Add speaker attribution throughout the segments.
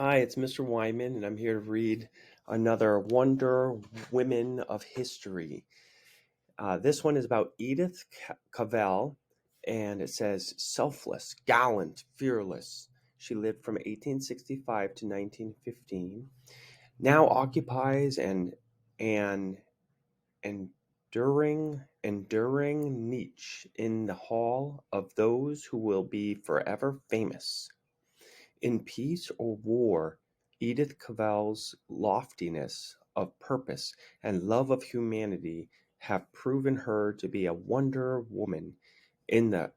Speaker 1: Hi, it's Mr. Wyman, and I'm here to read another Wonder Women of History. This one is about Edith Cavell, and it says, selfless, gallant, fearless. She lived from 1865 to 1915. Now occupies an enduring niche in the hall of those who will be forever famous. In peace or war, Edith Cavell's loftiness of purpose and love of humanity have proven her to be a wonder woman in the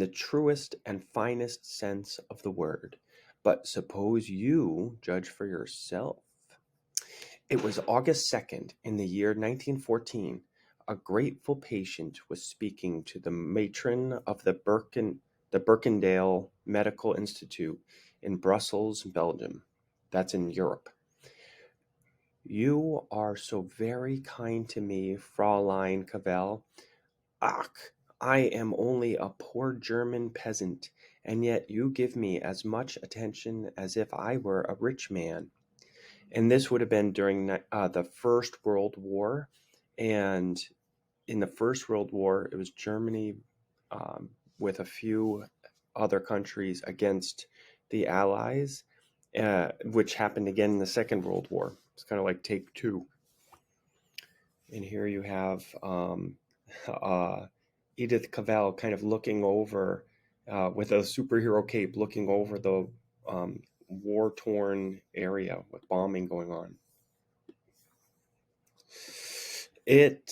Speaker 1: truest and finest sense of the word. But suppose you judge for yourself. It was August 2nd in the year 1914. A grateful patient was speaking to the matron of the Birkendale Medical Institute in Brussels, Belgium. That's in Europe. You are so very kind to me, Fräulein Cavell. Ach, I am only a poor German peasant, and yet you give me as much attention as if I were a rich man. And this would have been during the First World War. And in the First World War, it was Germany with a few other countries against the Allies, which happened again in the Second World War. It's kind of like take two. And here you have Edith Cavell kind of looking over with a superhero cape, looking over the war-torn area with bombing going on. It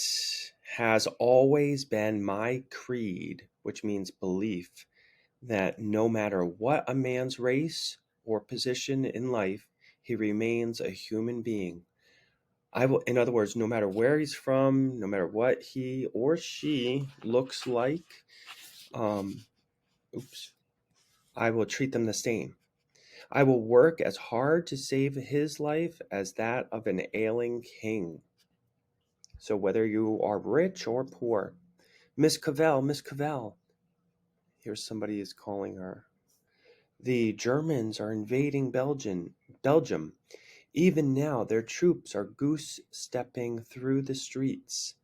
Speaker 1: has always been my creed, which means belief, that no matter what a man's race or position in life, he remains a human being. In other words, no matter where he's from, no matter what he or she looks like, um, I will treat them the same. I will work as hard to save his life as that of an ailing king. So whether you are rich or poor, Miss Cavell. Here's somebody is calling her. The Germans are invading Belgium. Even now, their troops are goose-stepping through the streets.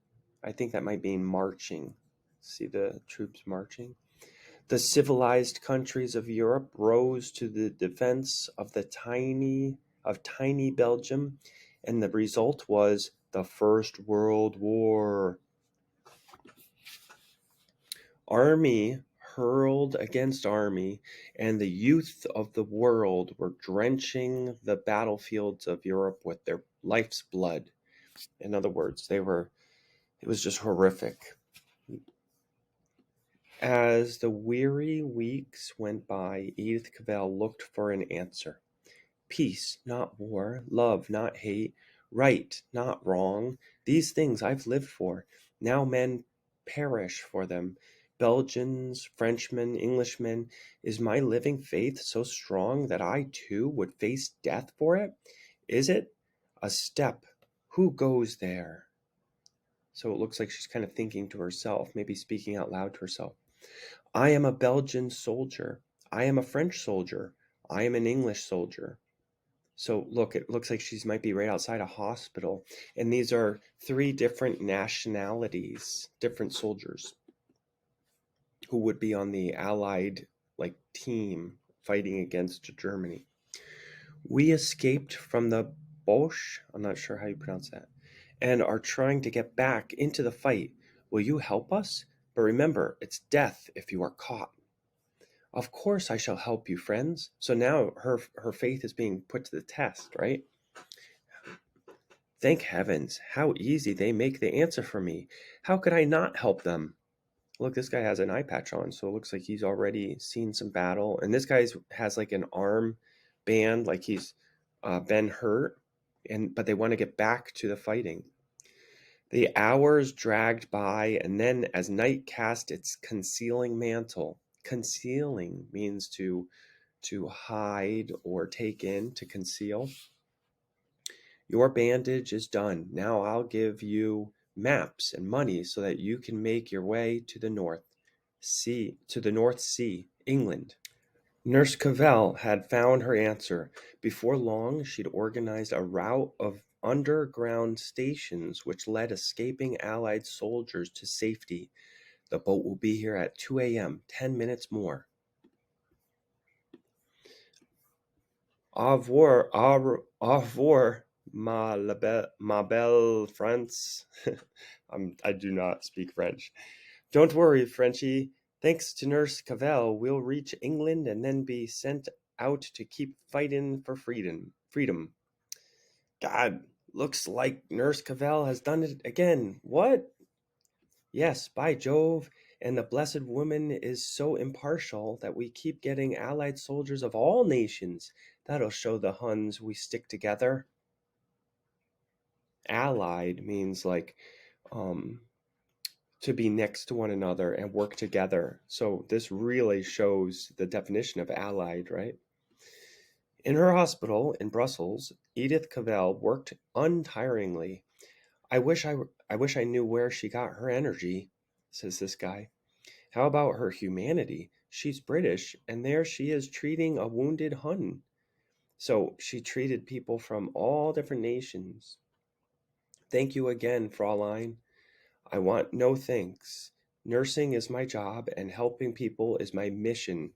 Speaker 1: I think that might mean marching. See the troops marching? The civilized countries of Europe rose to the defense of tiny Belgium, and the result was the First World War. Army hurled against army, and the youth of the world were drenching the battlefields of Europe with their life's blood. In other words, it was just horrific. As the weary weeks went by, Edith Cavell looked for an answer. Peace, not war, love, not hate, right, not wrong. These things I've lived for. Now men perish for them. Belgians, Frenchmen, Englishmen. Is my living faith so strong that I too would face death for it? Is it? A step. Who goes there? So it looks like she's kind of thinking to herself, maybe speaking out loud to herself. I am a Belgian soldier. I am a French soldier. I am an English soldier. So look, it looks like she might be right outside a hospital. And these are three different nationalities, different soldiers who would be on the Allied team fighting against Germany. We escaped from the Boche, I'm not sure how you pronounce that, and are trying to get back into the fight. Will you help us? But remember, it's death if you are caught. Of course I shall help you, friends. So now her faith is being put to the test, right? Thank heavens, how easy they make the answer for me. How could I not help them? Look, this guy has an eye patch on, so it looks like he's already seen some battle. And this guy has like an arm band, like he's been hurt, but they want to get back to the fighting. The hours dragged by, and then as night cast its concealing mantle, concealing means to hide or take in, to conceal. Your bandage is done. Now I'll give you maps and money so that you can make your way to the North Sea, England. Nurse Cavell had found her answer. Before long, she'd organized a route of underground stations which led escaping Allied soldiers to safety. The boat will be here at 2 a.m., 10 minutes more. Au revoir, au revoir, ma belle France. I do not speak French. Don't worry, Frenchie. Thanks to Nurse Cavell, we'll reach England and then be sent out to keep fighting for freedom. God, looks like Nurse Cavell has done it again. What? Yes, by Jove. And the Blessed Woman is so impartial that we keep getting Allied soldiers of all nations. That'll show the Huns we stick together. Allied means like um, to be next to one another and work together. So this really shows the definition of allied, right? In her hospital in Brussels, Edith Cavell worked untiringly. I wish I knew where she got her energy, says this guy. How about her humanity? She's British, and there she is treating a wounded Hun. So she treated people from all different nations. Thank you again, Fraulein. I want no thanks. Nursing is my job, and helping people is my mission.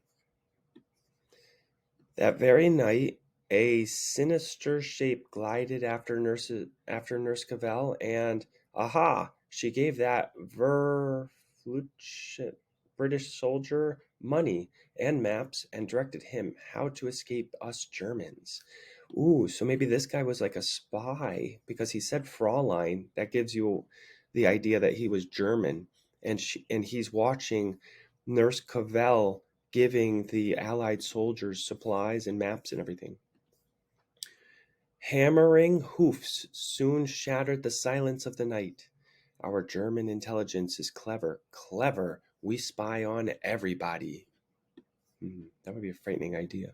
Speaker 1: That very night, a sinister shape glided after Nurse Cavell, and aha! She gave that verfluchet British soldier money and maps and directed him how to escape us Germans. Ooh, so maybe this guy was like a spy because he said Fraulein. That gives you the idea that he was German, and he's watching Nurse Cavell giving the Allied soldiers supplies and maps and everything. Hammering hoofs soon shattered the silence of the night. Our German intelligence is clever. Clever. We spy on everybody. That would be a frightening idea.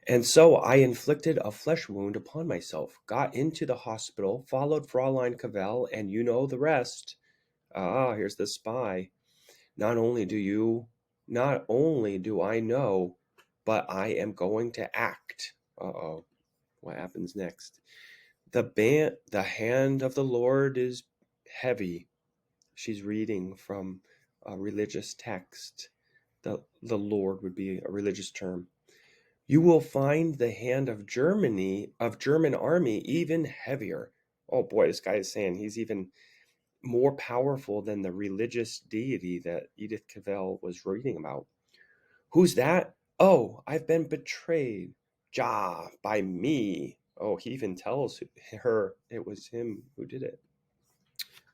Speaker 1: And so I inflicted a flesh wound upon myself, got into the hospital, followed Fraulein Cavell, and you know the rest. Ah, here's the spy. Not only do I know, but I am going to act. Uh-oh. What happens next? The hand of the Lord is heavy. She's reading from a religious text. The Lord would be a religious term. You will find the hand of German army even heavier. Oh boy, this guy is saying he's even more powerful than the religious deity that Edith Cavell was reading about. Who's that? Oh, I've been betrayed. By me. Oh, he even tells her it was him who did it.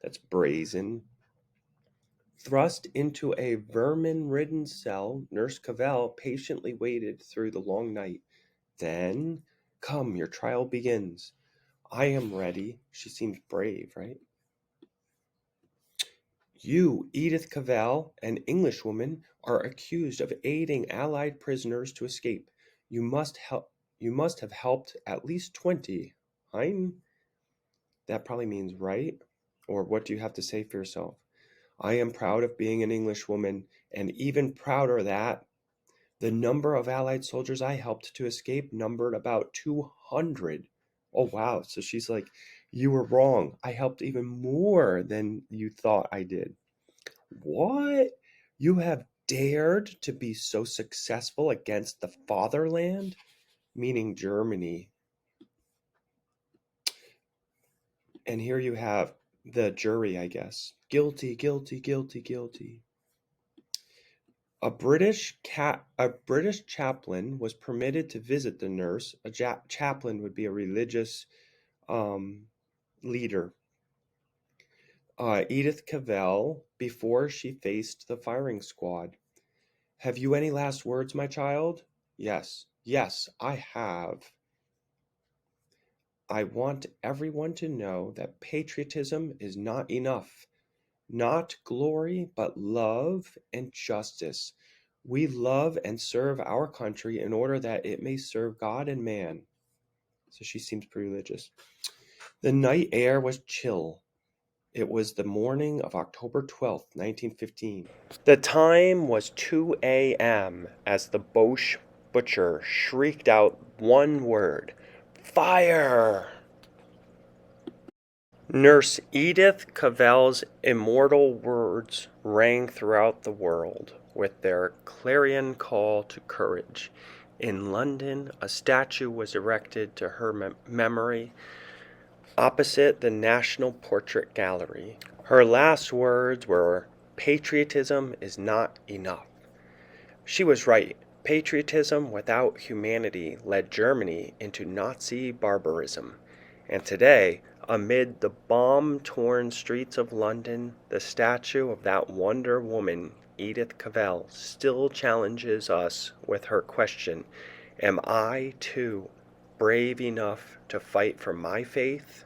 Speaker 1: That's brazen. Thrust into a vermin-ridden cell, Nurse Cavell patiently waited through the long night. Then, come, your trial begins. I am ready. She seems brave, right? You, Edith Cavell, an Englishwoman, are accused of aiding Allied prisoners to escape. You must have helped at least 20. That probably means right. Or what do you have to say for yourself? I am proud of being an Englishwoman, and even prouder that the number of Allied soldiers I helped to escape numbered about 200. Oh, wow. So she's like, you were wrong. I helped even more than you thought I did. What? You have dared to be so successful against the fatherland? Meaning Germany. And here you have the jury, I guess. Guilty, guilty, guilty, guilty. A British chaplain was permitted to visit the nurse. A chaplain would be a religious leader. Edith Cavell, before she faced the firing squad. Have you any last words, my child? Yes, I have. I want everyone to know that patriotism is not enough. Not glory, but love and justice. We love and serve our country in order that it may serve God and man. So she seems pretty religious. The night air was chill. It was the morning of October 12th, 1915. The time was 2 a.m. as the Boche butcher shrieked out one word, "Fire!" Nurse Edith Cavell's immortal words rang throughout the world with their clarion call to courage. In London, a statue was erected to her memory opposite the National Portrait Gallery. Her last words were, "Patriotism is not enough." She was right. Patriotism without humanity led Germany into Nazi barbarism. And today, amid the bomb-torn streets of London, the statue of that Wonder Woman, Edith Cavell, still challenges us with her question, am I, too, brave enough to fight for my faith?